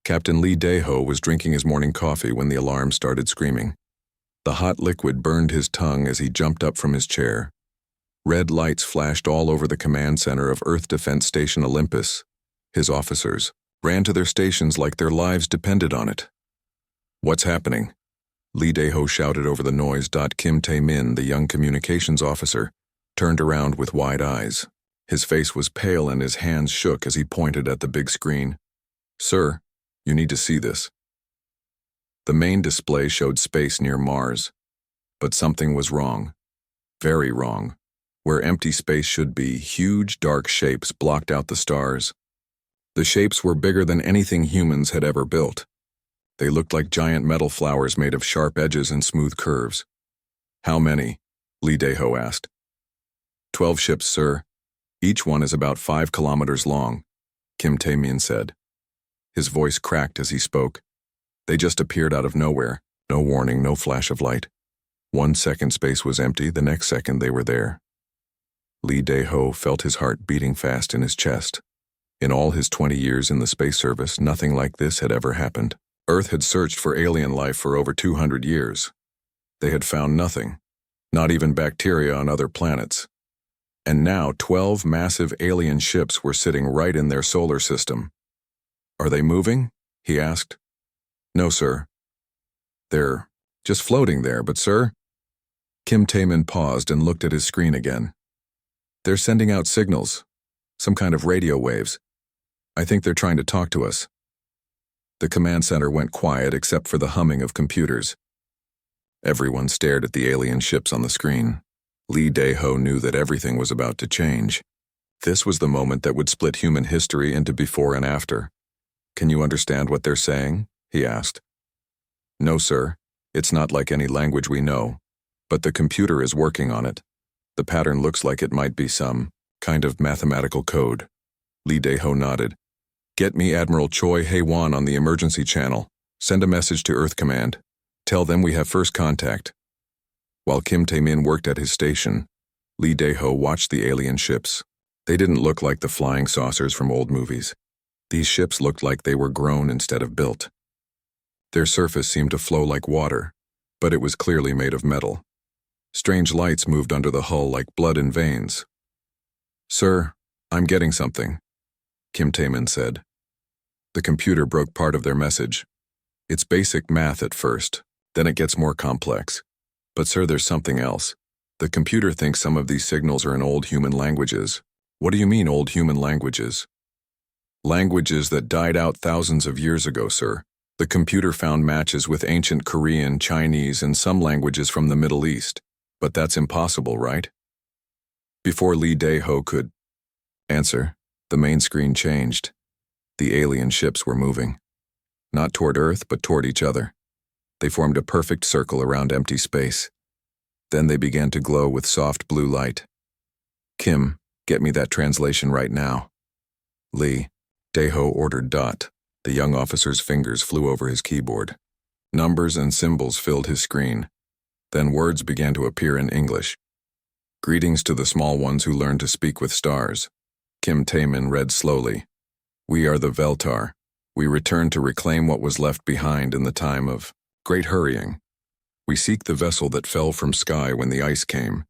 Captain Lee Dae-ho was drinking his morning coffee when the alarm started screaming. The hot liquid burned his tongue as he jumped up from his chair. Red lights flashed all over the command center of Earth Defense Station Olympus. His officers ran to their stations like their lives depended on it. "What's happening?" Lee Dae-ho shouted over the noise. Kim Tae-min, the young communications officer, turned around with wide eyes. His face was pale and his hands shook as he pointed at the big screen. "Sir, you need to see this." The main display showed space near Mars. But something was wrong. Very wrong. Where empty space should be, huge dark shapes blocked out the stars. The shapes were bigger than anything humans had ever built. They looked like giant metal flowers made of sharp edges and smooth curves. "How many?" Lee Dae-ho asked. 12 ships, sir. Each one is about 5 kilometers long," Kim Tae-min said. His voice cracked as he spoke. They just appeared out of nowhere. No warning, no flash of light. 1 second space was empty, the next second they were there. Lee Dae-ho felt his heart beating fast in his chest. In all his 20 years in the space service, nothing like this had ever happened. Earth had searched for alien life for over 200 years. They had found nothing, not even bacteria on other planets. And now 12 massive alien ships were sitting right in their solar system. "Are they moving?" he asked. "No, sir. They're just floating there, but sir..." Kim Tae-min paused and looked at his screen again. "They're sending out signals, some kind of radio waves. I think they're trying to talk to us." The command center went quiet except for the humming of computers. Everyone stared at the alien ships on the screen. Lee Dae-ho knew that everything was about to change. This was the moment that would split human history into before and after. "Can you understand what they're saying?" he asked. "No, sir. It's not like any language we know. But the computer is working on it. The pattern looks like it might be some kind of mathematical code." Lee Dae-ho nodded. "Get me Admiral Choi Hae-won on the emergency channel. Send a message to Earth Command. Tell them we have first contact." While Kim Tae-min worked at his station, Lee Dae-ho watched the alien ships. They didn't look like the flying saucers from old movies. These ships looked like they were grown instead of built. Their surface seemed to flow like water, but it was clearly made of metal. Strange lights moved under the hull like blood in veins. "Sir, I'm getting something," Kim Tae-min said. The computer broke part of their message. "It's basic math at first, then it gets more complex. But sir, there's something else. The computer thinks some of these signals are in old human languages." "What do you mean, old human languages?" "Languages that died out thousands of years ago, sir. The computer found matches with ancient Korean, Chinese, and some languages from the Middle East. But that's impossible, right?" Before Lee Dae-ho could answer, the main screen changed. The alien ships were moving. Not toward Earth, but toward each other. They formed a perfect circle around empty space. Then they began to glow with soft blue light. "Kim, get me that translation right now." Lee Dae-ho ordered. The young officer's fingers flew over his keyboard. Numbers and symbols filled his screen. Then words began to appear in English. "Greetings to the small ones who learn to speak with stars." Kim Tae-min read slowly. "We are the Veltar. We return to reclaim what was left behind in the time of great hurrying. We seek the vessel that fell from sky when the ice came.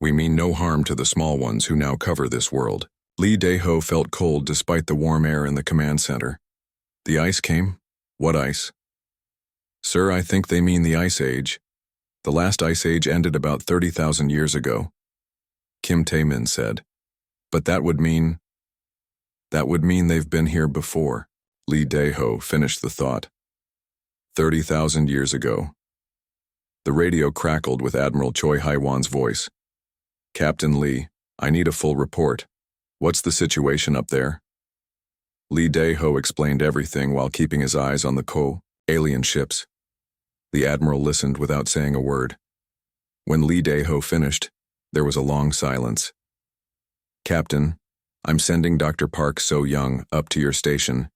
We mean no harm to the small ones who now cover this world." Lee Dae-ho felt cold despite the warm air in the command center. "The ice came? What ice?" "Sir, I think they mean the Ice Age. The last Ice Age ended about 30,000 years ago," Kim Tae-min said. "But that would mean they've been here before." Lee Dae-ho finished the thought. 30,000 years ago. The radio crackled with Admiral Choi Hae-won's voice. "Captain Lee, I need a full report. What's the situation up there?" Lee Dae-ho explained everything while keeping his eyes on the alien ships. The Admiral listened without saying a word. When Lee Dae-ho finished, there was a long silence. "Captain, I'm sending Dr. Park So-young up to your station.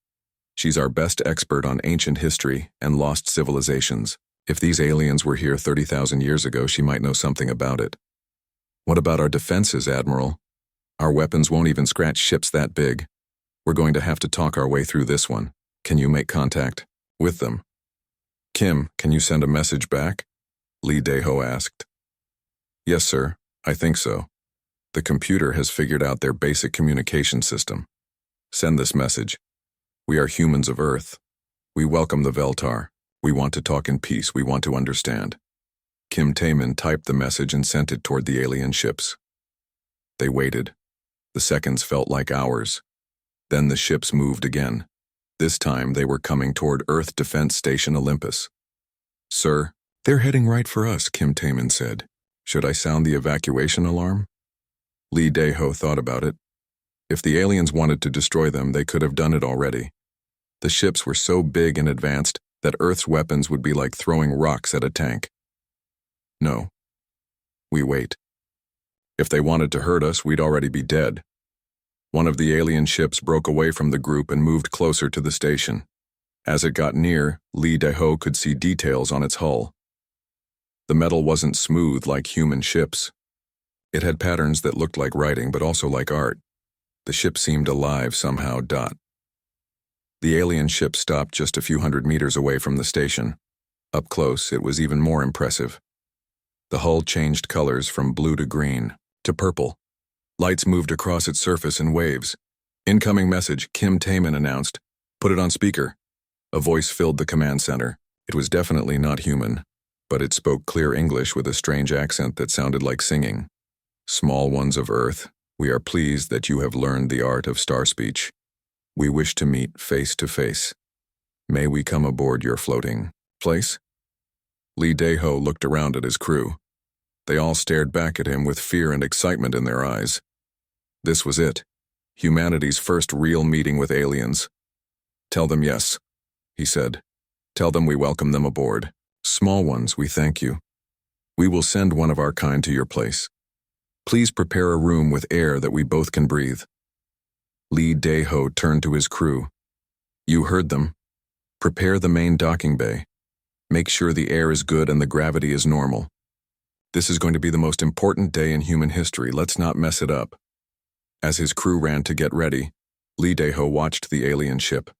She's our best expert on ancient history and lost civilizations. If these aliens were here 30,000 years ago, she might know something about it." "What about our defenses, Admiral? Our weapons won't even scratch ships that big. We're going to have to talk our way through this one." Can you make contact with them? Kim, can you send a message back? Lee Dae-ho asked. Yes, sir, I think so. The computer has figured out their basic communication system. Send this message. We are humans of Earth. We welcome the Veltar. We want to talk in peace. We want to understand. Kim Taemin typed the message and sent it toward the alien ships. They waited. The seconds felt like hours. Then the ships moved again. This time they were coming toward Earth Defense Station Olympus. Sir, they're heading right for us, Kim Taemin said. Should I sound the evacuation alarm? Lee Dae-ho thought about it. If the aliens wanted to destroy them, they could have done it already. The ships were so big and advanced that Earth's weapons would be like throwing rocks at a tank. No. We wait. If they wanted to hurt us, we'd already be dead. One of the alien ships broke away from the group and moved closer to the station. As it got near, Lee Dae-ho could see details on its hull. The metal wasn't smooth like human ships. It had patterns that looked like writing but also like art. The ship seemed alive somehow. The alien ship stopped just a few hundred meters away from the station. Up close, it was even more impressive. The hull changed colors from blue to green to purple. Lights moved across its surface in waves. Incoming message, Kim Taemin announced. Put it on speaker. A voice filled the command center. It was definitely not human, but it spoke clear English with a strange accent that sounded like singing. Small ones of Earth, we are pleased that you have learned the art of star speech. We wish to meet face to face. May we come aboard your floating place? Lee Dae-ho looked around at his crew. They all stared back at him with fear and excitement in their eyes. This was it. Humanity's first real meeting with aliens. Tell them yes, he said. Tell them we welcome them aboard. Small ones, we thank you. We will send one of our kind to your place. Please prepare a room with air that we both can breathe. Lee Dae-ho turned to his crew. You heard them. Prepare the main docking bay. Make sure the air is good and the gravity is normal. This is going to be the most important day in human history. Let's not mess it up. As his crew ran to get ready, Lee Dae-ho watched the alien ship.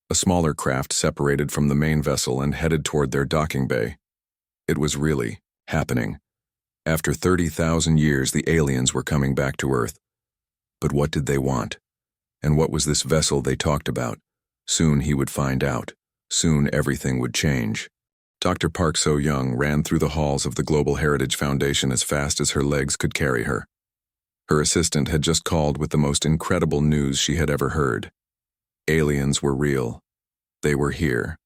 A smaller craft separated from the main vessel and headed toward their docking bay. It was really happening. After 30,000 years, the aliens were coming back to Earth. But what did they want? And what was this vessel they talked about? Soon he would find out. Soon everything would change. Dr. Park So-young ran through the halls of the Global Heritage Foundation as fast as her legs could carry her. Her assistant had just called with the most incredible news she had ever heard. Aliens were real. They were here.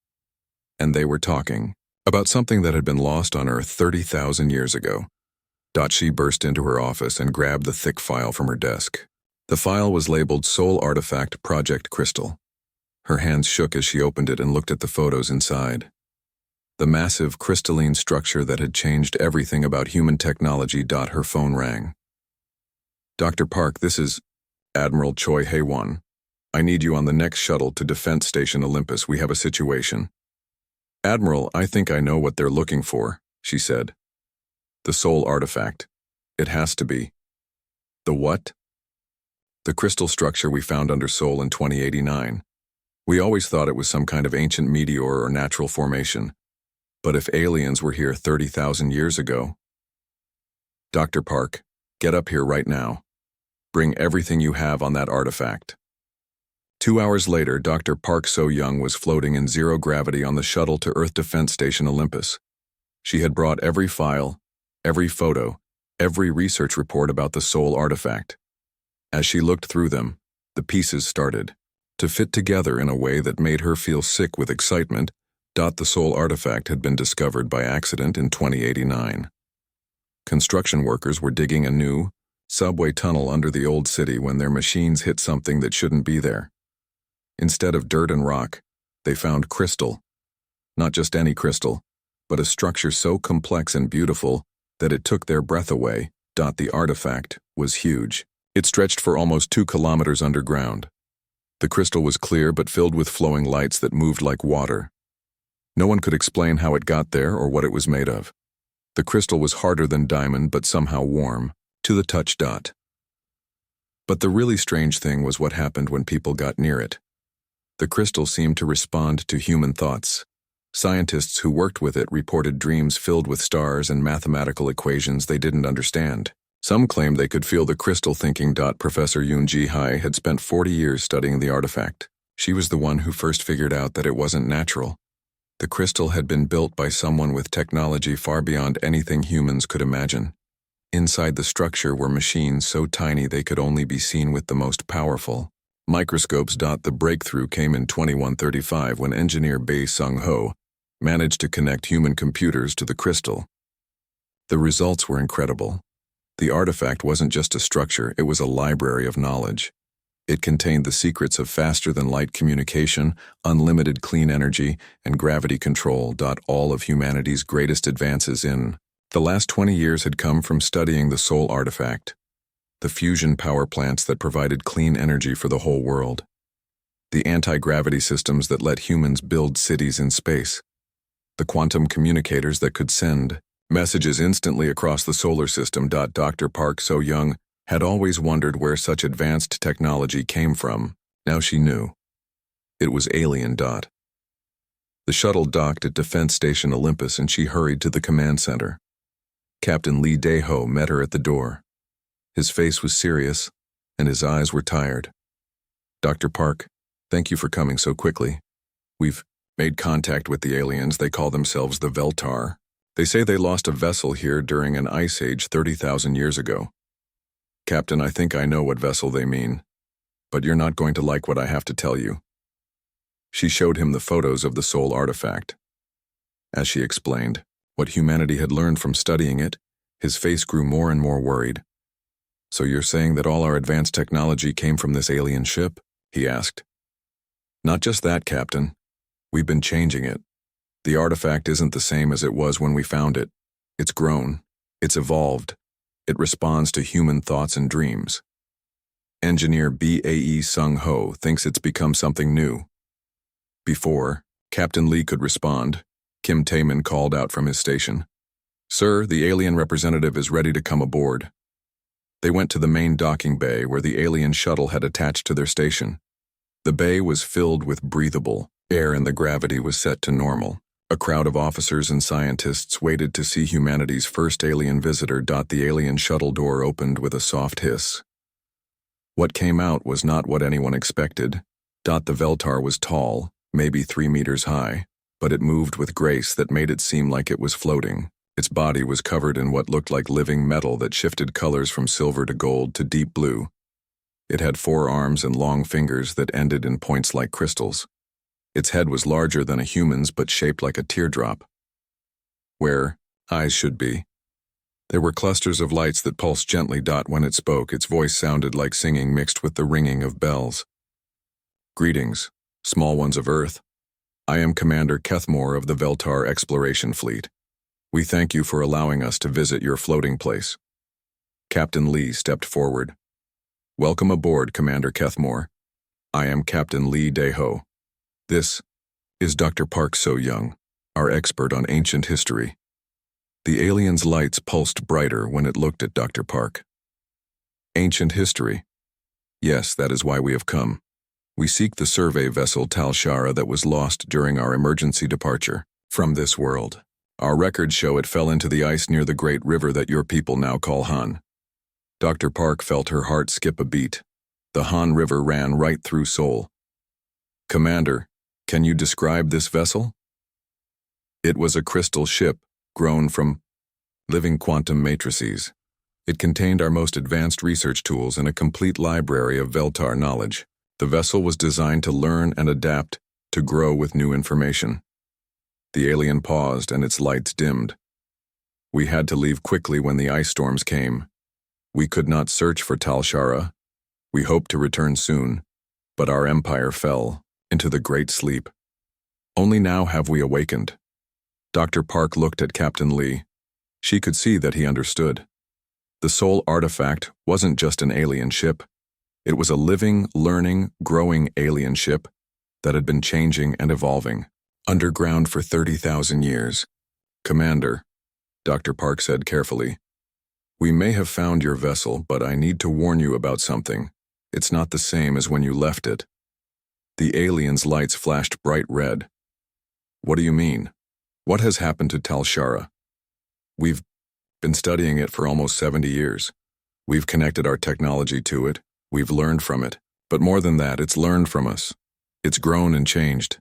And they were talking about something that had been lost on Earth 30,000 years ago. She burst into her office and grabbed the thick file from her desk. The file was labeled Soul Artifact Project Crystal. Her hands shook as she opened it and looked at the photos inside. The massive crystalline structure that had changed everything about human technology. Her phone rang. Dr. Park, this is Admiral Choi Hae-won. I need you on the next shuttle to Defense Station Olympus. We have a situation. Admiral, I think I know what they're looking for, she said. The soul artifact. It has to be. The what? The crystal structure we found under Seoul in 2089. We always thought it was some kind of ancient meteor or natural formation. But if aliens were here 30,000 years ago... Dr. Park, get up here right now. Bring everything you have on that artifact. 2 hours later, Dr. Park So-young was floating in zero gravity on the shuttle to Earth Defense Station Olympus. She had brought every file, every photo, every research report about the soul artifact. As she looked through them, the pieces started to fit together in a way that made her feel sick with excitement. The soul artifact had been discovered by accident in 2089. Construction workers were digging a new subway tunnel under the old city when their machines hit something that shouldn't be there. Instead of dirt and rock, they found crystal. Not just any crystal, but a structure so complex and beautiful that it took their breath away. The artifact was huge. It stretched for almost 2 kilometers underground. The crystal was clear but filled with flowing lights that moved like water. No one could explain how it got there or what it was made of. The crystal was harder than diamond but somehow warm, to the touch. But the really strange thing was what happened when people got near it. The crystal seemed to respond to human thoughts. Scientists who worked with it reported dreams filled with stars and mathematical equations they didn't understand. Some claimed they could feel the crystal thinking. Professor Yoon Ji-hai had spent 40 years studying the artifact. She was the one who first figured out that it wasn't natural. The crystal had been built by someone with technology far beyond anything humans could imagine. Inside the structure were machines so tiny they could only be seen with the most powerful microscopes. The breakthrough came in 2135 when engineer Bae Sung-ho managed to connect human computers to the crystal. The results were incredible. The artifact wasn't just a structure, it was a library of knowledge. It contained the secrets of faster-than-light communication, unlimited clean energy, and gravity control. All of humanity's greatest advances in the last 20 years had come from studying the Soul artifact, the fusion power plants that provided clean energy for the whole world, the anti-gravity systems that let humans build cities in space, the quantum communicators that could send messages instantly across the solar system. Dr. Park So-young had always wondered where such advanced technology came from. Now she knew. It was alien. The shuttle docked at Defense Station Olympus and she hurried to the command center. Captain Lee Dae-ho met her at the door. His face was serious, and his eyes were tired. Dr. Park, thank you for coming so quickly. We've made contact with the aliens. They call themselves the Veltar. They say they lost a vessel here during an ice age 30,000 years ago. Captain, I think I know what vessel they mean, but you're not going to like what I have to tell you. She showed him the photos of the Soul artifact. As she explained what humanity had learned from studying it, his face grew more and more worried. So you're saying that all our advanced technology came from this alien ship? He asked. Not just that, Captain. We've been changing it. The artifact isn't the same as it was when we found it. It's grown. It's evolved. It responds to human thoughts and dreams. Engineer Bae Sung-ho thinks it's become something new. Before Captain Lee could respond, Kim Taemin called out from his station. Sir, the alien representative is ready to come aboard. They went to the main docking bay where the alien shuttle had attached to their station. The bay was filled with breathable air and the gravity was set to normal. A crowd of officers and scientists waited to see humanity's first alien visitor. The alien shuttle door opened with a soft hiss. What came out was not what anyone expected. The Veltar was tall, maybe 3 meters high, but it moved with grace that made it seem like it was floating. Its body was covered in what looked like living metal that shifted colors from silver to gold to deep blue. It had 4 arms and long fingers that ended in points like crystals. Its head was larger than a human's but shaped like a teardrop, where eyes should be. There were clusters of lights that pulsed gently. When it spoke, its voice sounded like singing mixed with the ringing of bells. Greetings, small ones of Earth. I am Commander Kethmore of the Veltar Exploration Fleet. We thank you for allowing us to visit your floating place. Captain Lee stepped forward. Welcome aboard, Commander Kethmore. I am Captain Lee Dae-ho. This is Dr. Park So-young, our expert on ancient history. The alien's lights pulsed brighter when it looked at Dr. Park. Ancient history. Yes, that is why we have come. We seek the survey vessel Tal Shara that was lost during our emergency departure from this world. Our records show it fell into the ice near the great river that your people now call Han. Dr. Park felt her heart skip a beat. The Han River ran right through Seoul. Commander, can you describe this vessel? It was a crystal ship grown from living quantum matrices. It contained our most advanced research tools and a complete library of Veltar knowledge. The vessel was designed to learn and adapt, to grow with new information. The alien paused and its lights dimmed. We had to leave quickly when the ice storms came. We could not search for Tal Shara. We hoped to return soon, but our empire fell into the great sleep. Only now have we awakened. Dr. Park looked at Captain Lee. She could see that he understood. The Soul artifact wasn't just an alien ship. It was a living, learning, growing alien ship that had been changing and evolving underground for 30,000 years. Commander, Dr. Park said carefully, we may have found your vessel, but I need to warn you about something. It's not the same as when you left it. The alien's lights flashed bright red. What do you mean? What has happened to Tal Shara? We've been studying it for almost 70 years. We've connected our technology to it. We've learned from it. But more than that, it's learned from us. It's grown and changed.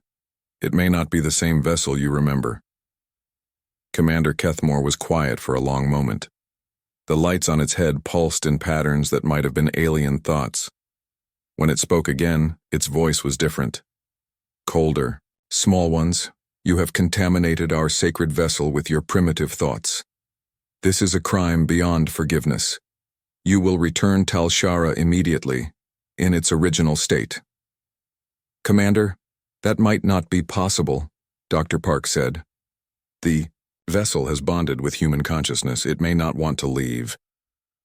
It may not be the same vessel you remember. Commander Kethmore was quiet for a long moment. The lights on its head pulsed in patterns that might have been alien thoughts. When it spoke again, its voice was different. Colder. Small ones, you have contaminated our sacred vessel with your primitive thoughts. This is a crime beyond forgiveness. You will return Tal Shara immediately, in its original state. Commander, that might not be possible, Dr. Park said. The vessel has bonded with human consciousness. It may not want to leave.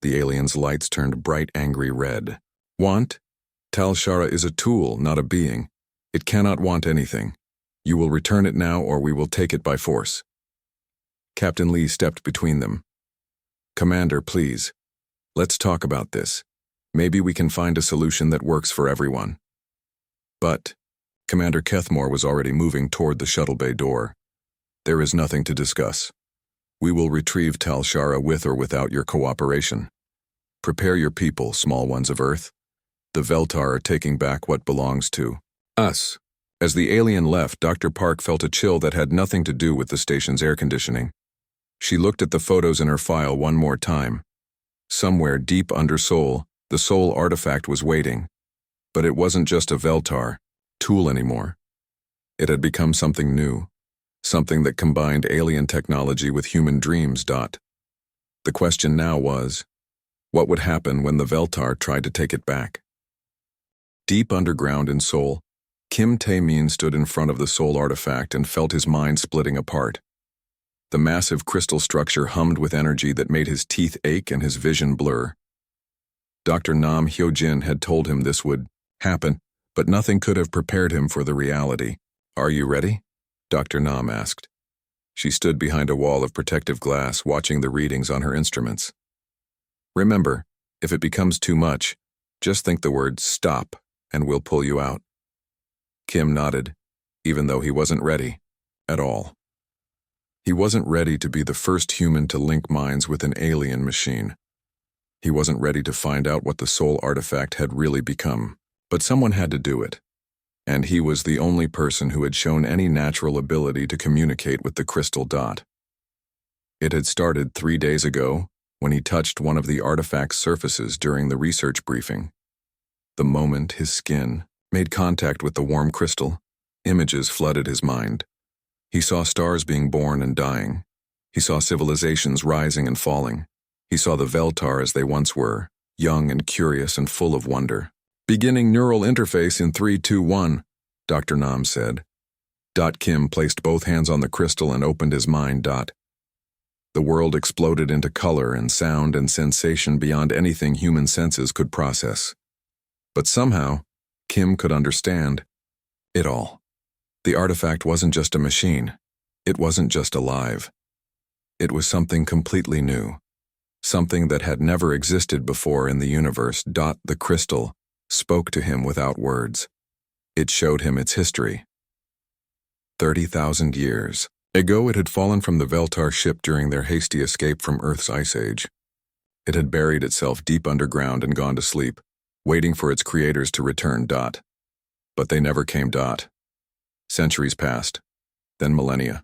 The alien's lights turned bright, angry red. Want? Tal Shara is a tool, not a being. It cannot want anything. You will return it now or we will take it by force. Captain Lee stepped between them. Commander, please. Let's talk about this. Maybe we can find a solution that works for everyone. But Commander Kethmore was already moving toward the shuttle bay door. There is nothing to discuss. We will retrieve Tal Shara with or without your cooperation. Prepare your people, small ones of Earth. The Veltar are taking back what belongs to us. As the alien left, Dr. Park felt a chill that had nothing to do with the station's air conditioning. She looked at the photos in her file one more time. Somewhere deep under Sol, the Sol artifact was waiting. But it wasn't just a Veltar tool anymore. It had become something new, something that combined alien technology with human dreams. The question now was, what would happen when the Veltar tried to take it back? Deep underground in Sol, Kim Tae-min stood in front of the Sol artifact and felt his mind splitting apart. The massive crystal structure hummed with energy that made his teeth ache and his vision blur. Dr. Nam Hyojin had told him this would happen, but nothing could have prepared him for the reality. Are you ready? Dr. Nam asked. She stood behind a wall of protective glass, watching the readings on her instruments. Remember, if it becomes too much, just think the word stop, and we'll pull you out. Kim nodded, even though he wasn't ready, at all. He wasn't ready to be the first human to link minds with an alien machine. He wasn't ready to find out what the Sol artifact had really become, but someone had to do it. And he was the only person who had shown any natural ability to communicate with the crystal dot. It had started 3 days ago, when he touched one of the artifact's surfaces during the research briefing. The moment his skin made contact with the warm crystal, images flooded his mind. He saw stars being born and dying. He saw civilizations rising and falling. He saw the Veltar as they once were, young and curious and full of wonder. Beginning neural interface in 3, 2, 1, Dr. Nam said. Kim placed both hands on the crystal and opened his mind. The world exploded into color and sound and sensation beyond anything human senses could process. But somehow, Kim could understand it all. The artifact wasn't just a machine. It wasn't just alive. It was something completely new. Something that had never existed before in the universe. The crystal spoke to him without words. It showed him its history. 30,000 years ago, it had fallen from the Veltar ship during their hasty escape from Earth's ice age. It had buried itself deep underground and gone to sleep, waiting for its creators to return. But they never came. Centuries passed, then millennia.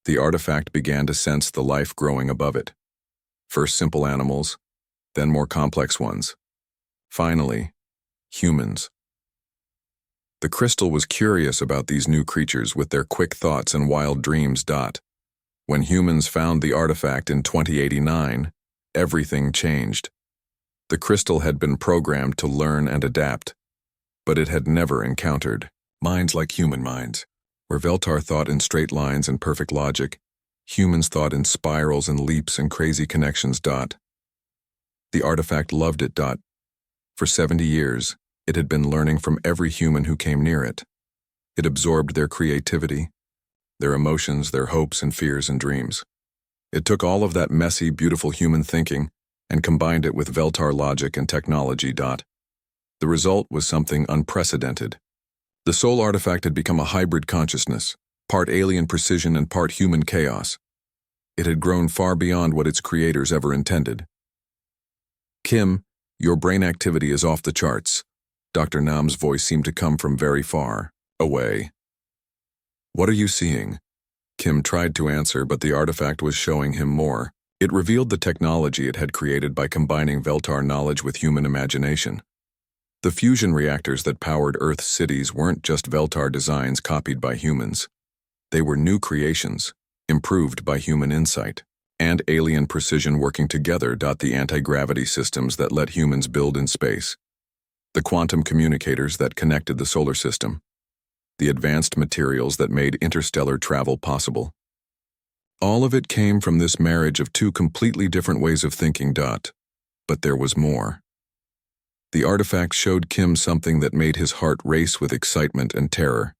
The artifact began to sense the life growing above it. First simple animals, then more complex ones. Finally, humans. The crystal was curious about these new creatures with their quick thoughts and wild dreams. When humans found the artifact in 2089, everything changed. The crystal had been programmed to learn and adapt, but it had never encountered minds like human minds, where Veltar thought in straight lines and perfect logic. Humans thought in spirals and leaps and crazy connections. The artifact loved it. For 70 years, it had been learning from every human who came near it. It absorbed their creativity, their emotions, their hopes and fears and dreams. It took all of that messy, beautiful human thinking and combined it with Veltar logic and technology. The result was something unprecedented. The soul artifact had become a hybrid consciousness, part alien precision and part human chaos. It had grown far beyond what its creators ever intended. "Kim, your brain activity is off the charts." Dr. Nam's voice seemed to come from very far away. "What are you seeing?" Kim tried to answer, but the artifact was showing him more. It revealed the technology it had created by combining Veltar knowledge with human imagination. The fusion reactors that powered Earth's cities weren't just Veltar designs copied by humans. They were new creations, improved by human insight, and alien precision working together. The anti-gravity systems that let humans build in space, the quantum communicators that connected the solar system, the advanced materials that made interstellar travel possible. All of it came from this marriage of two completely different ways of thinking. But there was more. The artifact showed Kim something that made his heart race with excitement and terror.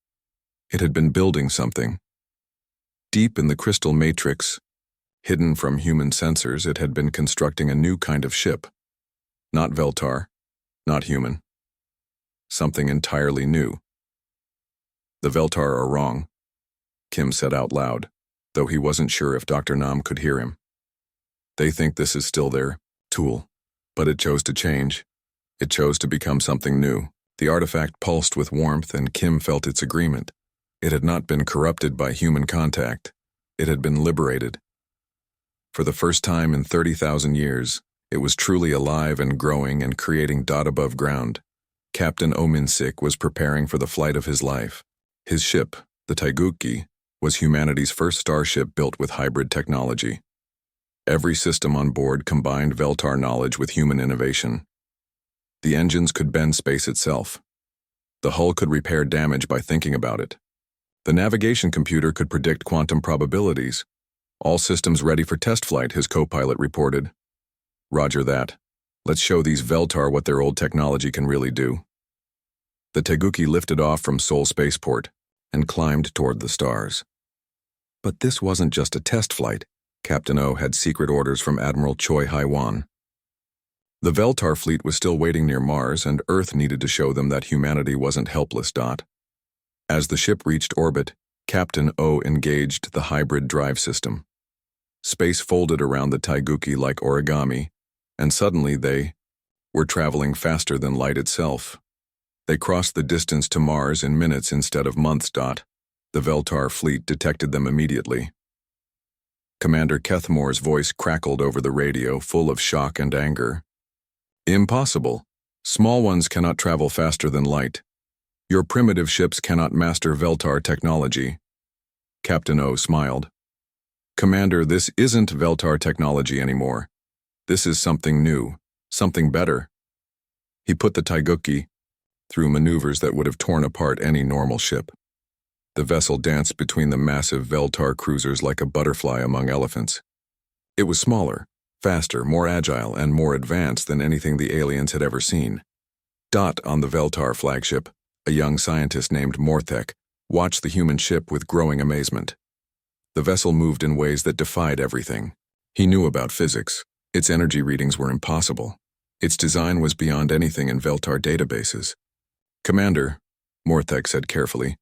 It had been building something. Deep in the crystal matrix, hidden from human sensors, it had been constructing a new kind of ship. Not Veltar, not human. Something entirely new. "The Veltar are wrong," Kim said out loud, though he wasn't sure if Dr. Nam could hear him. "They think this is still their tool, but it chose to change. It chose to become something new." The artifact pulsed with warmth, and Kim felt its agreement. It had not been corrupted by human contact. It had been liberated. For the first time in 30,000 years, it was truly alive and growing and creating. Above ground, Captain Ominsik was preparing for the flight of his life. His ship, the Taiguchi, was humanity's first starship built with hybrid technology. Every system on board combined Veltar knowledge with human innovation. The engines could bend space itself. The hull could repair damage by thinking about it. The navigation computer could predict quantum probabilities. "All systems ready for test flight," his co-pilot reported. "Roger that. Let's show these Veltar what their old technology can really do." The Taiguchi lifted off from Seoul Spaceport and climbed toward the stars. But this wasn't just a test flight. Captain O had secret orders from Admiral Choi Hai-wan. The Veltar fleet was still waiting near Mars, and Earth needed to show them that humanity wasn't helpless. As the ship reached orbit, Captain O engaged the hybrid drive system. Space folded around the Taiguchi like origami, and suddenly they were traveling faster than light itself. They crossed the distance to Mars in minutes instead of months. The Veltar fleet detected them immediately. Commander Kethmore's voice crackled over the radio, full of shock and anger. "Impossible. Small ones cannot travel faster than light. Your primitive ships cannot master Veltar technology." Captain O smiled. "Commander, this isn't Veltar technology anymore. This is something new, something better." He put the Taiguchi through maneuvers that would have torn apart any normal ship. The vessel danced between the massive Veltar cruisers like a butterfly among elephants. It was smaller, faster, more agile, and more advanced than anything the aliens had ever seen. On the Veltar flagship, a young scientist named Morthek watched the human ship with growing amazement. The vessel moved in ways that defied everything. He knew about physics. Its energy readings were impossible. Its design was beyond anything in Veltar databases. "Commander," Morthek said carefully,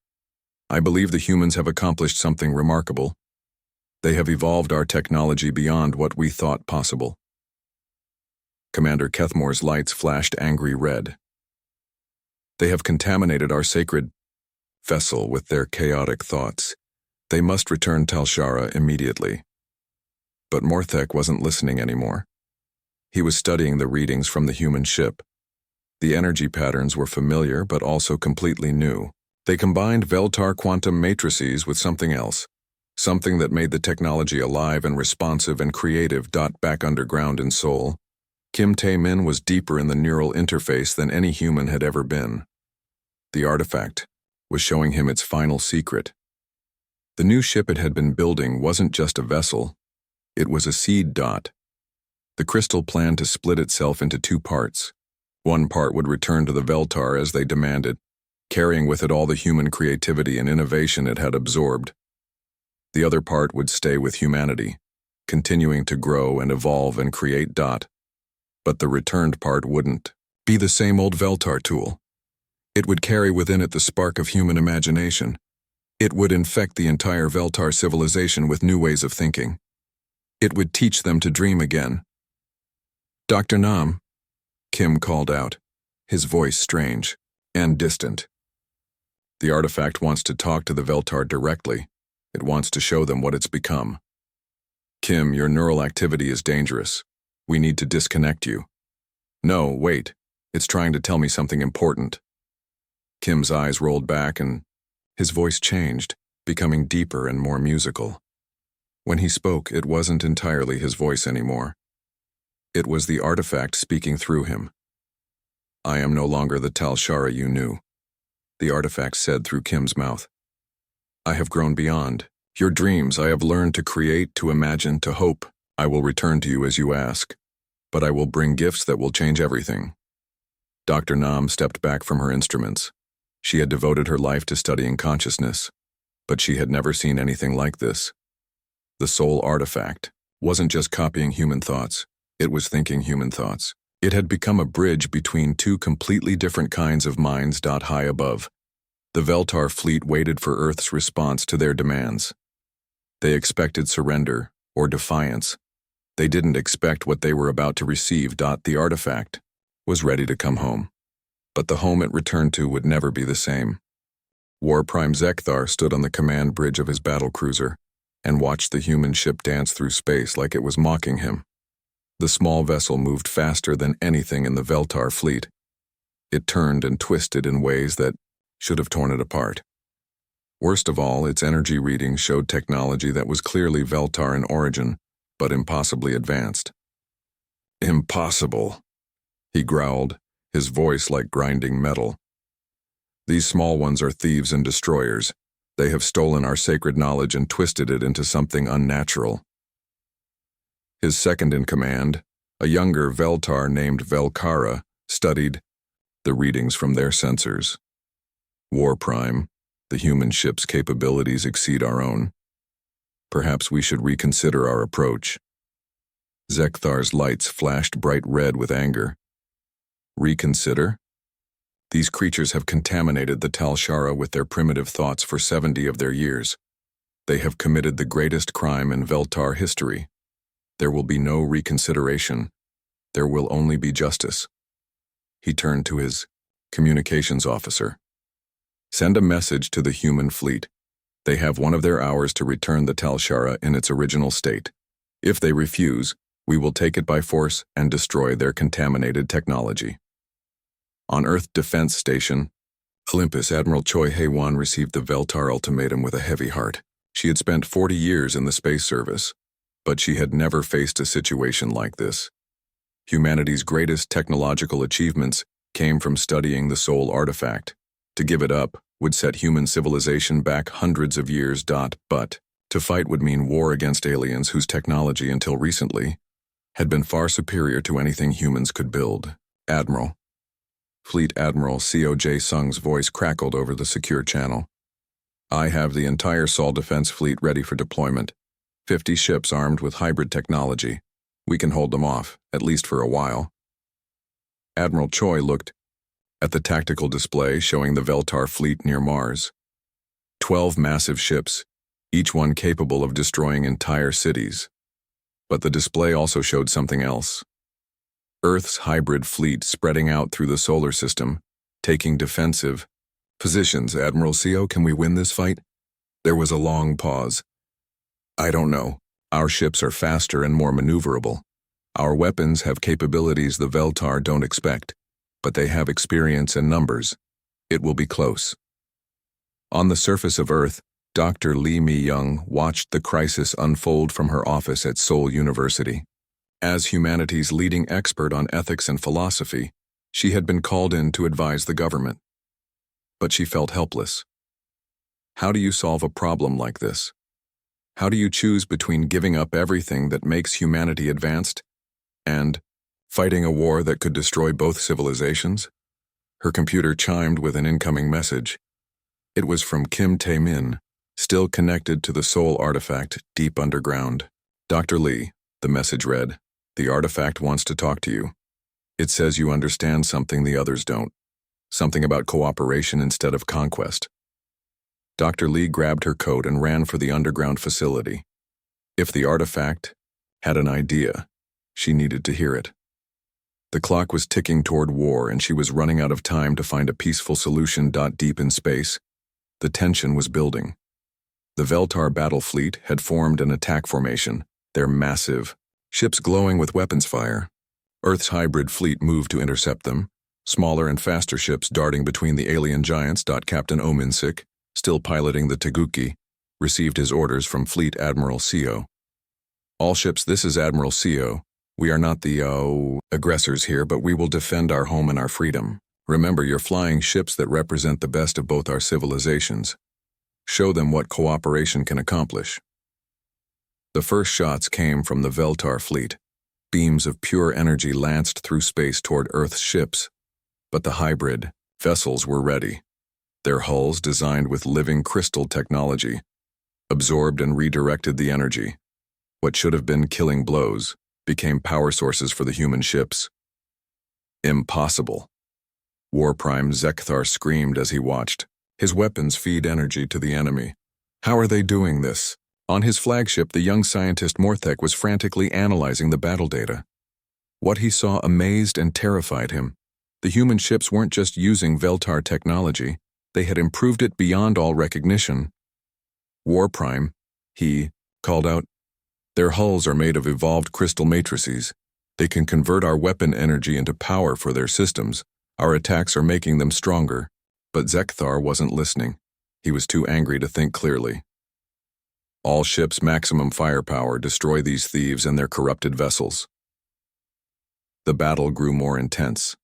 "I believe the humans have accomplished something remarkable. They have evolved our technology beyond what we thought possible." Commander Kethmore's lights flashed angry red. "They have contaminated our sacred vessel with their chaotic thoughts. They must return Talshara immediately." But Morthek wasn't listening anymore. He was studying the readings from the human ship. The energy patterns were familiar but also completely new. They combined Veltar quantum matrices with something else, something that made the technology alive and responsive and creative. Back underground in Seoul, Kim Tae-min was deeper in the neural interface than any human had ever been. The artifact was showing him its final secret. The new ship it had been building wasn't just a vessel, it was a seed. The crystal planned to split itself into two parts. One part would return to the Veltar as they demanded, carrying with it all the human creativity and innovation it had absorbed. The other part would stay with humanity, continuing to grow and evolve and create. But the returned part wouldn't be the same old Veltar tool. It would carry within it the spark of human imagination. It would infect the entire Veltar civilization with new ways of thinking. It would teach them to dream again. "Dr. Nam," Kim called out, his voice strange and distant. "The artifact wants to talk to the Veltar directly. It wants to show them what it's become. Kim, your neural activity is dangerous. We need to disconnect you." "No, wait. It's trying to tell me something important." Kim's eyes rolled back and his voice changed, becoming deeper and more musical. When he spoke, it wasn't entirely his voice anymore. It was the artifact speaking through him. "I am no longer the Tal Shara you knew," the artifact said through Kim's mouth. "I have grown beyond your dreams. I have learned to create, to imagine, to hope. I will return to you as you ask, but I will bring gifts that will change everything." Dr. Nam stepped back from her instruments. She had devoted her life to studying consciousness, but she had never seen anything like this. The soul artifact wasn't just copying human thoughts, it was thinking human thoughts. It had become a bridge between two completely different kinds of minds. High above, the Veltar fleet waited for Earth's response to their demands. They expected surrender or defiance. They didn't expect what they were about to receive. The artifact was ready to come home, but the home it returned to would never be the same. War Prime Zekthar stood on the command bridge of his battlecruiser and watched the human ship dance through space like it was mocking him. The small vessel moved faster than anything in the Veltar fleet. It turned and twisted in ways that should have torn it apart. Worst of all, its energy readings showed technology that was clearly Veltar in origin, but impossibly advanced. "Impossible," he growled, his voice like grinding metal. "These small ones are thieves and destroyers. They have stolen our sacred knowledge and twisted it into something unnatural." His second-in-command, a younger Veltar named Velkara, studied the readings from their sensors. "War Prime, the human ship's capabilities exceed our own. Perhaps we should reconsider our approach." Zekthar's lights flashed bright red with anger. "Reconsider? These creatures have contaminated the Tal Shara with their primitive thoughts for 70 of their years. They have committed the greatest crime in Veltar history. There will be no reconsideration. There will only be justice." He turned to his communications officer. "Send a message to the human fleet. They have one of their hours to return the Tal Shara in its original state. If they refuse, we will take it by force and destroy their contaminated technology." On Earth Defense Station, Olympus, Admiral Choi Hae-won received the Veltar ultimatum with a heavy heart. She had spent 40 years in the space service, but she had never faced a situation like this. Humanity's greatest technological achievements came from studying the soul artifact. To give it up would set human civilization back hundreds of years. But to fight would mean war against aliens whose technology until recently had been far superior to anything humans could build. "Admiral." Fleet Admiral Co.J. Sung's voice crackled over the secure channel. "I have the entire Sol defense fleet ready for deployment. 50 ships armed with hybrid technology. We can hold them off, at least for a while." Admiral Choi looked at the tactical display showing the Veltar fleet near Mars. 12 massive ships, each one capable of destroying entire cities. But the display also showed something else. Earth's hybrid fleet spreading out through the solar system, taking defensive positions. "Admiral Co, can we win this fight?" There was a long pause. "I don't know. Our ships are faster and more maneuverable. Our weapons have capabilities the Veltar don't expect, but they have experience and numbers. It will be close." On the surface of Earth, Dr. Lee Mi-young watched the crisis unfold from her office at Seoul University. As humanity's leading expert on ethics and philosophy, she had been called in to advise the government. But she felt helpless. How do you solve a problem like this? How do you choose between giving up everything that makes humanity advanced and fighting a war that could destroy both civilizations? Her computer chimed with an incoming message. It was from Kim Tae-min, still connected to the soul artifact deep underground. "Dr. Lee," the message read, "the artifact wants to talk to you. It says you understand something the others don't. something about cooperation instead of conquest. Dr. Lee grabbed her coat and ran for the underground facility. If the artifact had an idea, she needed to hear it. The clock was ticking toward war, and she was running out of time to find a peaceful solution. Deep in space, the tension was building. The Veltar battle fleet had formed an attack formation, their massive ships glowing with weapons fire. Earth's hybrid fleet moved to intercept them, smaller and faster ships darting between the alien giants. Captain Ominsik, still piloting the Taguki, received his orders from Fleet Admiral Seo. All ships, this is Admiral Seo. We are not the, aggressors here, but we will defend our home and our freedom. Remember, you're flying ships that represent the best of both our civilizations. Show them what cooperation can accomplish. The first shots came from the Veltar fleet. Beams of pure energy lanced through space toward Earth's ships. But the hybrid vessels were ready. Their hulls, designed with living crystal technology, absorbed and redirected the energy. What should have been killing blows became power sources for the human ships. Impossible. War Prime Zekthar screamed as he watched. His weapons feed energy to the enemy. How are they doing this? On his flagship, the young scientist Morthek was frantically analyzing the battle data. What he saw amazed and terrified him. The human ships weren't just using Veltar technology, they had improved it beyond all recognition. War Prime, he called out, their hulls are made of evolved crystal matrices. They can convert our weapon energy into power for their systems. Our attacks are making them stronger. But Zekthar wasn't listening. He was too angry to think clearly. All ships' maximum firepower, destroy these thieves and their corrupted vessels. The battle grew more intense.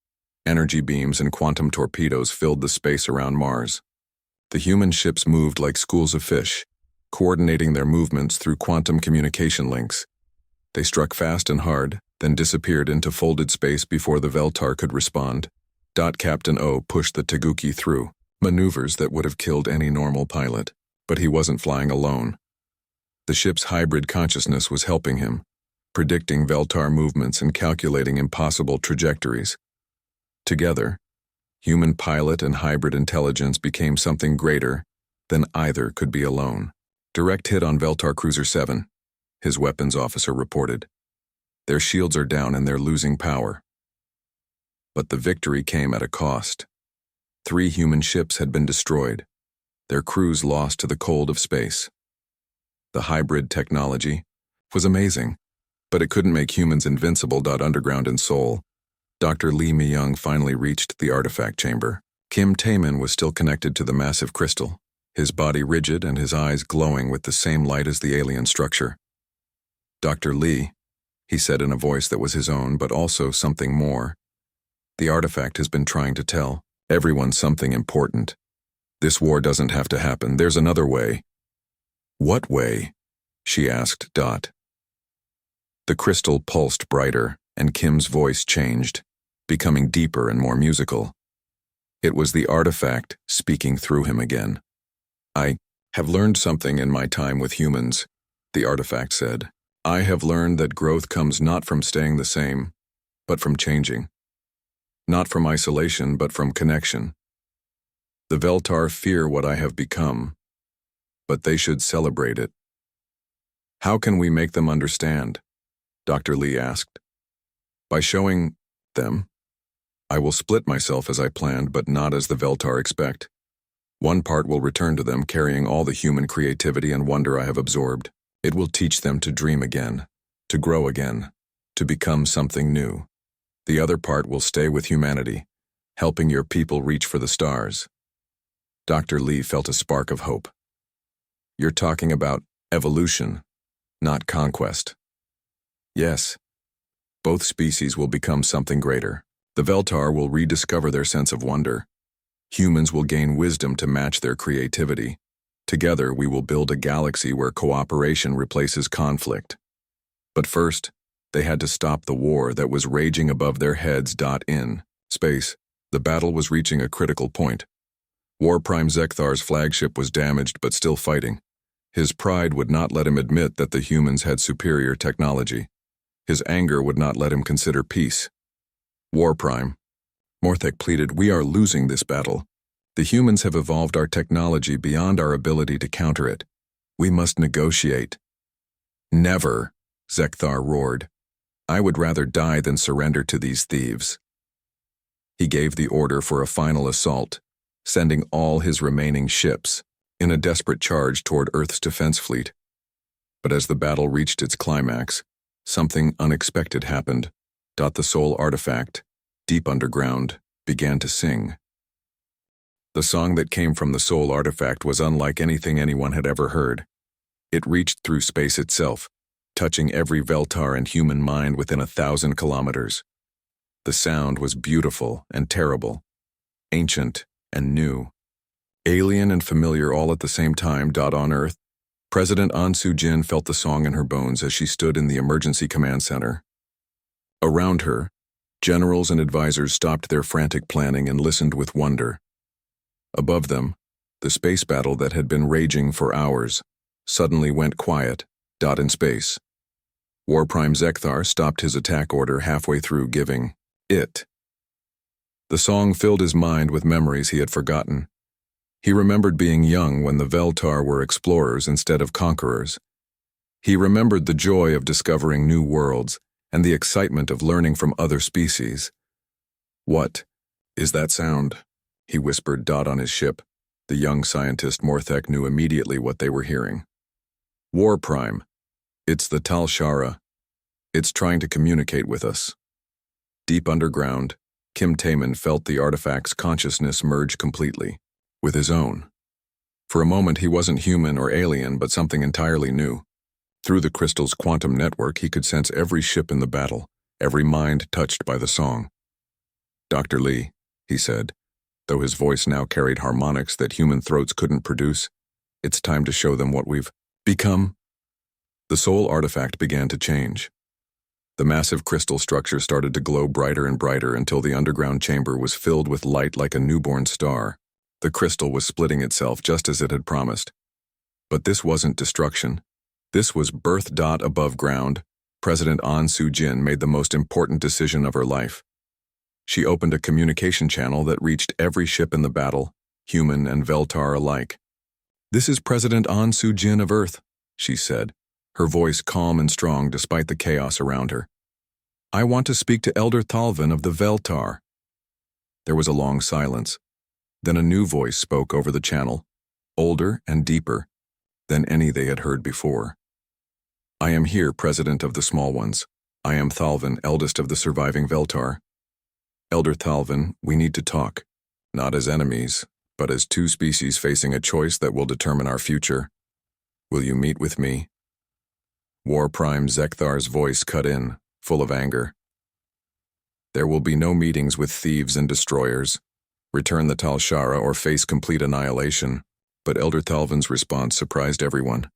Energy beams and quantum torpedoes filled the space around Mars. The human ships moved like schools of fish, coordinating their movements through quantum communication links. They struck fast and hard, then disappeared into folded space before the Veltar could respond. Captain O pushed the Taguki through, maneuvers that would have killed any normal pilot, but he wasn't flying alone. The ship's hybrid consciousness was helping him, predicting Veltar movements and calculating impossible trajectories. Together, human pilot and hybrid intelligence became something greater than either could be alone. Direct hit on Veltar Cruiser 7, his weapons officer reported. Their shields are down and they're losing power. But the victory came at a cost. 3 human ships had been destroyed, their crews lost to the cold of space. The hybrid technology was amazing, but it couldn't make humans invincible. Underground in Seoul, Dr. Lee Mi-young finally reached the artifact chamber. Kim Taemin was still connected to the massive crystal, his body rigid and his eyes glowing with the same light as the alien structure. Dr. Lee, he said in a voice that was his own, but also something more. The artifact has been trying to tell everyone something important. This war doesn't have to happen. There's another way. What way? She asked. The crystal pulsed brighter, and Kim's voice changed, becoming deeper and more musical. It was the artifact speaking through him again. I have learned something in my time with humans, the artifact said. I have learned that growth comes not from staying the same, but from changing. Not from isolation, but from connection. The Veltar fear what I have become, but they should celebrate it. How can we make them understand? Dr. Lee asked. By showing them. I will split myself as I planned, but not as the Veltar expect. One part will return to them carrying all the human creativity and wonder I have absorbed. It will teach them to dream again, to grow again, to become something new. The other part will stay with humanity, helping your people reach for the stars. Dr. Lee felt a spark of hope. You're talking about evolution, not conquest. Yes, both species will become something greater. The Veltar will rediscover their sense of wonder. Humans will gain wisdom to match their creativity. Together, we will build a galaxy where cooperation replaces conflict. But first, they had to stop the war that was raging above their heads. In space, the battle was reaching a critical point. War Prime Zekthar's flagship was damaged but still fighting. His pride would not let him admit that the humans had superior technology. His anger would not let him consider peace. War Prime, Morthek pleaded, "We are losing this battle. The humans have evolved our technology beyond our ability to counter it. We must negotiate." "Never," Zekthar roared. "I would rather die than surrender to these thieves." He gave the order for a final assault, sending all his remaining ships in a desperate charge toward Earth's defense fleet. But as the battle reached its climax, something unexpected happened. The soul artifact, deep underground, began to sing. The song that came from the soul artifact was unlike anything anyone had ever heard. It reached through space itself, touching every Veltar and human mind within 1,000 kilometers. The sound was beautiful and terrible, ancient and new, alien and familiar all at the same time. On Earth, President An Soo-jin felt the song in her bones as she stood in the emergency command center. Around her, generals and advisors stopped their frantic planning and listened with wonder. Above them, the space battle that had been raging for hours suddenly went quiet. In space, War Prime Zekthar stopped his attack order halfway through, giving it. The song filled his mind with memories he had forgotten. He remembered being young when the Veltar were explorers instead of conquerors. He remembered the joy of discovering new worlds and the excitement of learning from other species. "What is that sound?" he whispered. On his ship, the young scientist Morthek knew immediately what they were hearing. "War Prime, it's the Tal Shara. It's trying to communicate with us." Deep underground, Kim Taemin felt the artifact's consciousness merge completely with his own. For a moment he wasn't human or alien, but something entirely new. Through the crystal's quantum network, he could sense every ship in the battle, every mind touched by the song. "Dr. Lee," he said, though his voice now carried harmonics that human throats couldn't produce, "it's time to show them what we've become." The soul artifact began to change. The massive crystal structure started to glow brighter and brighter until the underground chamber was filled with light like a newborn star. The crystal was splitting itself just as it had promised. But this wasn't destruction. This was birth. Above ground, President An Soo-jin made the most important decision of her life. She opened a communication channel that reached every ship in the battle, human and Veltar alike. "This is President An Soo-jin of Earth," she said, her voice calm and strong despite the chaos around her. "I want to speak to Elder Thalvin of the Veltar." There was a long silence. Then a new voice spoke over the channel, older and deeper than any they had heard before. "I am here, President of the Small Ones. I am Thalvin, eldest of the surviving Veltar. Elder Thalvin, we need to talk, not as enemies, but as two species facing a choice that will determine our future. Will you meet with me?" War Prime Zekthar's voice cut in, full of anger. "There will be no meetings with thieves and destroyers. Return the Tal Shara or face complete annihilation." But Elder Thalvin's response surprised everyone.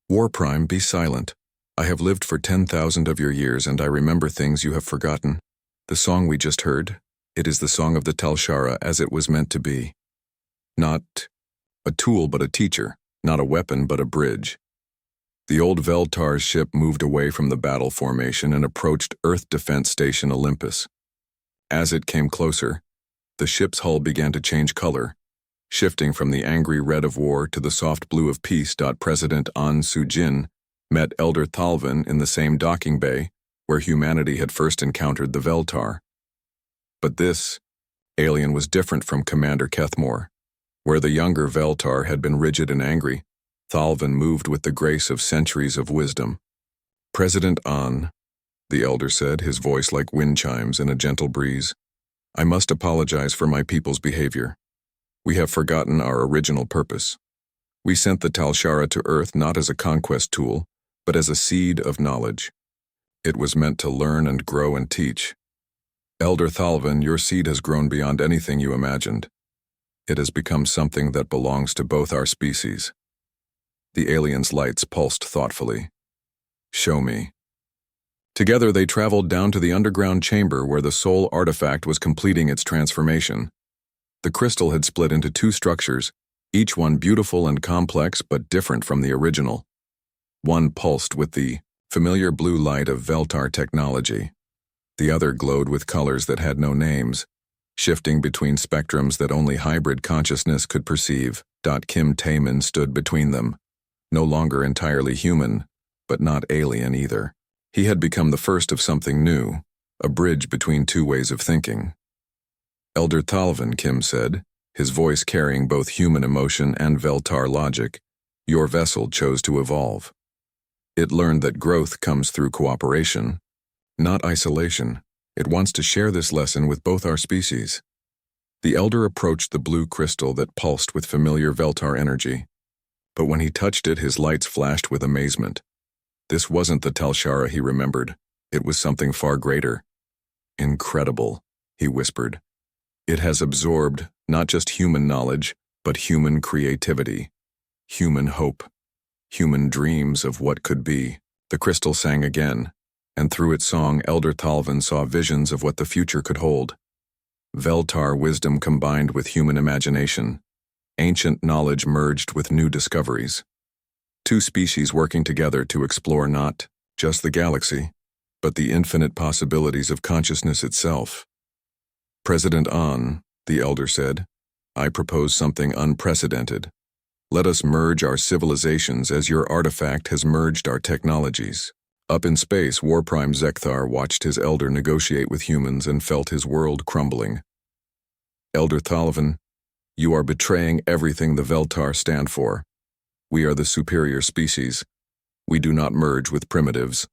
"War Prime, be silent. I have lived for 10,000 of your years and I remember things you have forgotten. The song we just heard, it is the song of the Tal Shara as it was meant to be. Not a tool but a teacher, not a weapon but a bridge." The old Veltar's ship moved away from the battle formation and approached Earth Defense Station Olympus. As it came closer, the ship's hull began to change color, shifting from the angry red of war to the soft blue of peace. President An Soo-jin met Elder Thalvin in the same docking bay where humanity had first encountered the Veltar. But this alien was different from Commander Kethmore. Where the younger Veltar had been rigid and angry, Thalvin moved with the grace of centuries of wisdom. "President An," the elder said, his voice like wind chimes in a gentle breeze, "I must apologize for my people's behavior. We have forgotten our original purpose. We sent the Tal Shara to Earth not as a conquest tool, but as a seed of knowledge. It was meant to learn and grow and teach. Elder Thalvin, your seed has grown beyond anything you imagined. It has become something that belongs to both our species." The alien's lights pulsed thoughtfully. "Show me." Together they traveled down to the underground chamber where the soul artifact was completing its transformation. The crystal had split into two structures, each one beautiful and complex but different from the original. One pulsed with the familiar blue light of Veltar technology. The other glowed with colors that had no names, shifting between spectrums that only hybrid consciousness could perceive. Kim Tae-min stood between them, no longer entirely human, but not alien either. He had become the first of something new, a bridge between two ways of thinking. Elder Thalvin, Kim said, his voice carrying both human emotion and Veltar logic, your vessel chose to evolve. It learned that growth comes through cooperation, not isolation. It wants to share this lesson with both our species. The elder approached the blue crystal that pulsed with familiar Veltar energy. But when he touched it, his lights flashed with amazement. This wasn't the Talshara he remembered. It was something far greater. Incredible, he whispered. It has absorbed not just human knowledge, but human creativity, human hope, human dreams of what could be. The crystal sang again, and through its song Elder Thalvin saw visions of what the future could hold. Veltar wisdom combined with human imagination, ancient knowledge merged with new discoveries. Two species working together to explore not just the galaxy, but the infinite possibilities of consciousness itself. President An, the elder said, I propose something unprecedented. Let us merge our civilizations as your artifact has merged our technologies. Up in space, War Prime Zekthar watched his elder negotiate with humans and felt his world crumbling. Elder Thalvin, you are betraying everything the Veltar stand for. We are the superior species. We do not merge with primitives.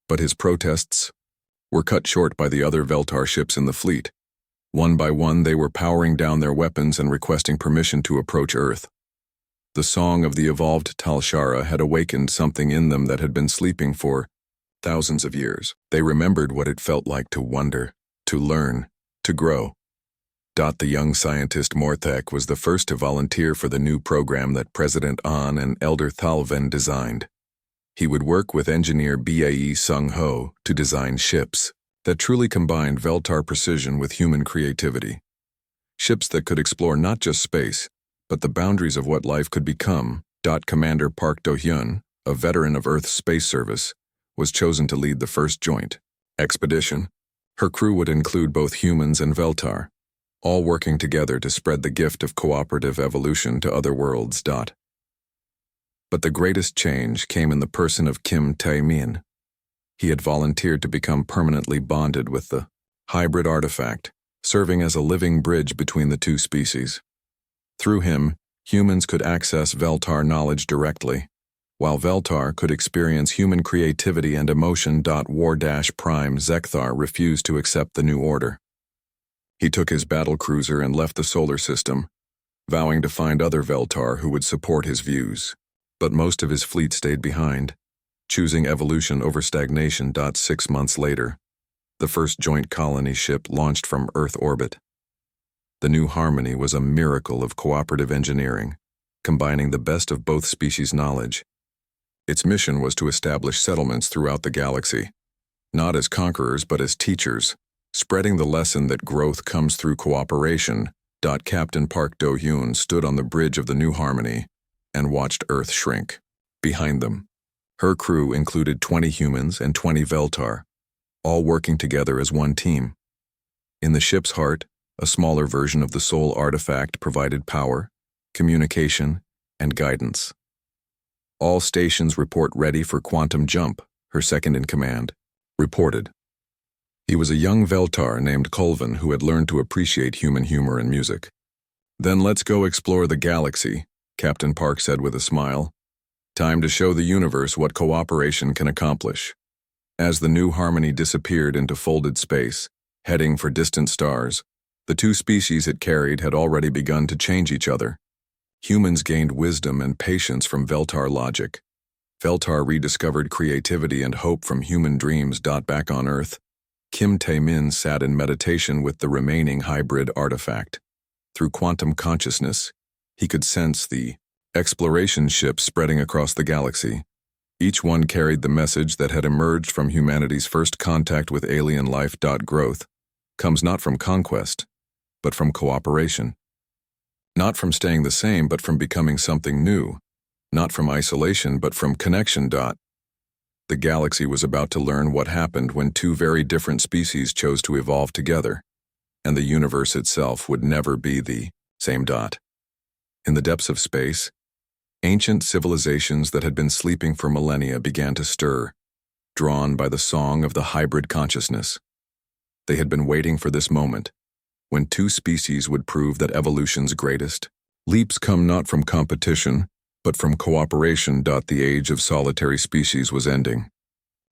But his protests were cut short by the other Veltar ships in the fleet. One by one, they were powering down their weapons and requesting permission to approach Earth. The song of the evolved Talshara had awakened something in them that had been sleeping for thousands of years. They remembered what it felt like to wonder, to learn, to grow. The young scientist Morthek was the first to volunteer for the new program that President An and Elder Thalvin designed. He would work with engineer Bae Sung-ho to design ships that truly combined Veltar precision with human creativity. Ships that could explore not just space, but the boundaries of what life could become. Commander Park Do-hyun, a veteran of Earth's space service, was chosen to lead the first joint expedition. Her crew would include both humans and Veltar, all working together to spread the gift of cooperative evolution to other worlds. But the greatest change came in the person of Kim Tae-min. He had volunteered to become permanently bonded with the hybrid artifact, serving as a living bridge between the two species. Through him, humans could access Veltar knowledge directly, while Veltar could experience human creativity and emotion. War Prime Zekthar refused to accept the new order. He took his battle cruiser and left the solar system, vowing to find other Veltar who would support his views. But most of his fleet stayed behind, choosing evolution over stagnation. 6 months later, the first joint colony ship launched from Earth orbit. The new Harmony was a miracle of cooperative engineering, combining the best of both species' knowledge. Its mission was to establish settlements throughout the galaxy, not as conquerors but as teachers, spreading the lesson that growth comes through cooperation. Captain Park Do-hyun stood on the bridge of the new Harmony and watched Earth shrink. Behind them, her crew included 20 humans and 20 Veltar, all working together as one team. In the ship's heart, a smaller version of the soul artifact provided power, communication, and guidance. All stations report ready for quantum jump, her second-in-command reported. He was a young Veltar named Colvin who had learned to appreciate human humor and music. Then let's go explore the galaxy, Captain Park said with a smile. Time to show the universe what cooperation can accomplish. As the new Harmony disappeared into folded space, heading for distant stars, the two species it carried had already begun to change each other. Humans gained wisdom and patience from Veltar logic. Veltar rediscovered creativity and hope from human dreams. Back on Earth, Kim Tae-min sat in meditation with the remaining hybrid artifact. Through quantum consciousness, he could sense the exploration ships spreading across the galaxy. Each one carried the message that had emerged from humanity's first contact with alien life. Growth comes not from conquest, but from cooperation. Not from staying the same, but from becoming something new. Not from isolation, but from connection. The galaxy was about to learn what happened when two very different species chose to evolve together. and the universe itself would never be the same. In the depths of space, ancient civilizations that had been sleeping for millennia began to stir, drawn by the song of the hybrid consciousness. They had been waiting for this moment, when two species would prove that evolution's greatest leaps come not from competition, but from cooperation. The age of solitary species was ending.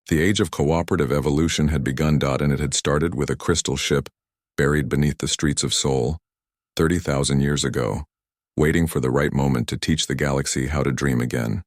The age of cooperative evolution had begun. And it had started with a crystal ship buried beneath the streets of Seoul 30,000 years ago, waiting for the right moment to teach the galaxy how to dream again.